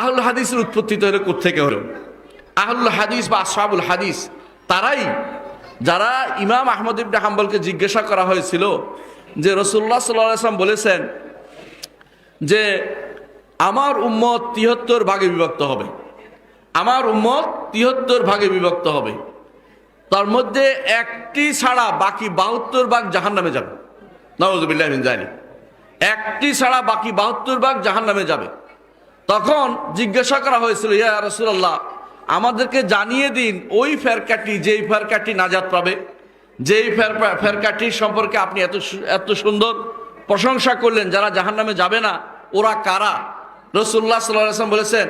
আহলুল হাদিসের উৎপত্তি তৈরি কোত্থেকে হলো? আহলুল হাদিস বা আসহাবুল হাদিস তারাই যারা ইমাম আহমদ ইবনে হাম্বলকে জিজ্ঞাসা করা হয়েছিল যে রাসূলুল্লাহ সাল্লাল্লাহু আলাইহি ওয়াসাল্লাম বলেছেন যে আমার উম্মত ৭৩ ভাগে বিভক্ত হবে, আমার উম্মত ৭৩ ভাগে বিভক্ত হবে, তার মধ্যে একটি ছাড়া বাকি ৭২ ভাগ জাহান্নামে যাবে। নাউযুবিল্লাহি মিন যালিক। একটি ছাড়া বাকি ৭২ ভাগ জাহান্নামে যাবে। তখন জিজ্ঞাসা করা হয়েছিল, ইয়া রাসূলুল্লাহ, আমাদেরকে জানিয়ে দিন ওই ফেরকাটি, যেই ফেরকাটি নাজাত পাবে, যেই ফেরকাটি সম্পর্কে আপনি এত সুন্দর প্রশংসা করলেন, যারা জাহান্নামে যাবে না, ওরা কারা? রাসূলুল্লাহ সাল্লাল্লাহু আলাইহি ওয়াসাল্লাম বলেছেন,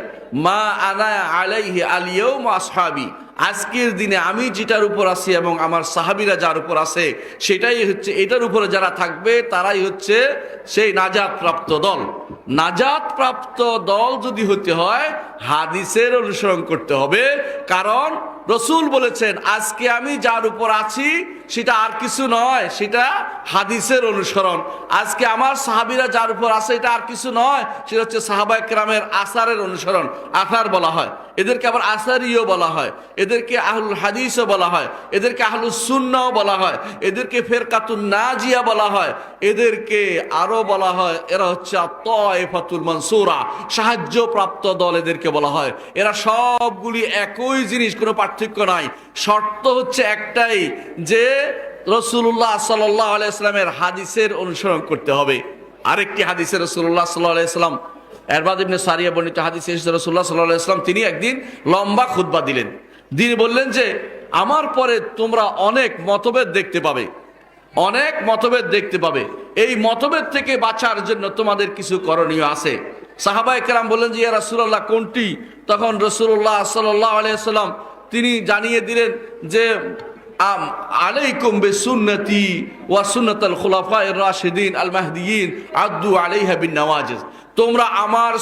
মা আনা আলাইহি আল ইয়াউম আসহাবি, আজকের দিনে আমি যেটার উপর আছি এবং আমার সাহাবীরা যার উপর আছে সেটাই হচ্ছে, এটার উপরে যারা থাকবে তারাই হচ্ছে সেই নাজাত প্রাপ্ত দল। নাজাত প্রাপ্ত দল যদি হতে হয় হাদিসের অনুসরণ করতে হবে, কারণ রসুল বলেছেন আজকে আমি যার উপর আছি সেটা আর কিছু নয়, সেটা হাদিসের অনুসরণ। আজকে আমার সাহাবীরা যার উপর আছে এটা আর কিছু নয়, সেটা হচ্ছে সাহাবায়ে কেরামের আসারের অনুসরণ। আসার বলা হয় এদেরকে, আবার আসারিও বলা হয়, এদেরকে আহলুল হাদিসও বলা হয়, এদেরকে আহলুস সুন্নাহও বলা হয়, এদেরকে ফেরকাতুন নাজিয়া বলা হয়, এদেরকে আরো বলা হয় এরা হচ্ছে আত-তায়েফাতুল মানসুরা, সাহায্যপ্রাপ্ত দল এদেরকে বলা হয়। এরা সবগুলি একই জিনিস, কোনো পার্থক্য নাই। শর্ত হচ্ছে একটাই, যে রাসূলুল্লাহ সাল্লাল্লাহু আলাইহি ওয়াসাল্লামের হাদিসের অনুসরণ করতে হবে। আরেকটি হাদিসে রাসূলুল্লাহ সাল্লাল্লাহু আলাইহি ওয়াসাল্লাম, এরবাদ ইবনে সারিয়া বর্ণিত হাদিসে রাসূলুল্লাহ সাল্লাল্লাহু আলাইহি ওয়াসাল্লাম তিনি একদিন লম্বা খুতবা দিলেন। তিনি বললেন যে আমার পরে তোমরা অনেক মতভেদ দেখতে পাবে, অনেক মতভেদ দেখতে পাবে। এই মতভেদ থেকে বাঁচার জন্য তোমাদের কিছু করণীয় আছে। সাহাবায়ে কেরাম বললেন যে ইয়া রাসূলুল্লাহ কোনটি? তখন রাসূলুল্লাহ সাল্লাল্লাহু আলাইহি ওয়াসাল্লাম তিনি জানিয়ে দিলেন যে আলাইকুম বিসুন্নতি ওয়া সুন্নাতাল খুলাফায়ে রাশিদিন আল মাহদিয়িন আদ্দু আলাইহা বিন নওয়াজিজ, তোমরা আমার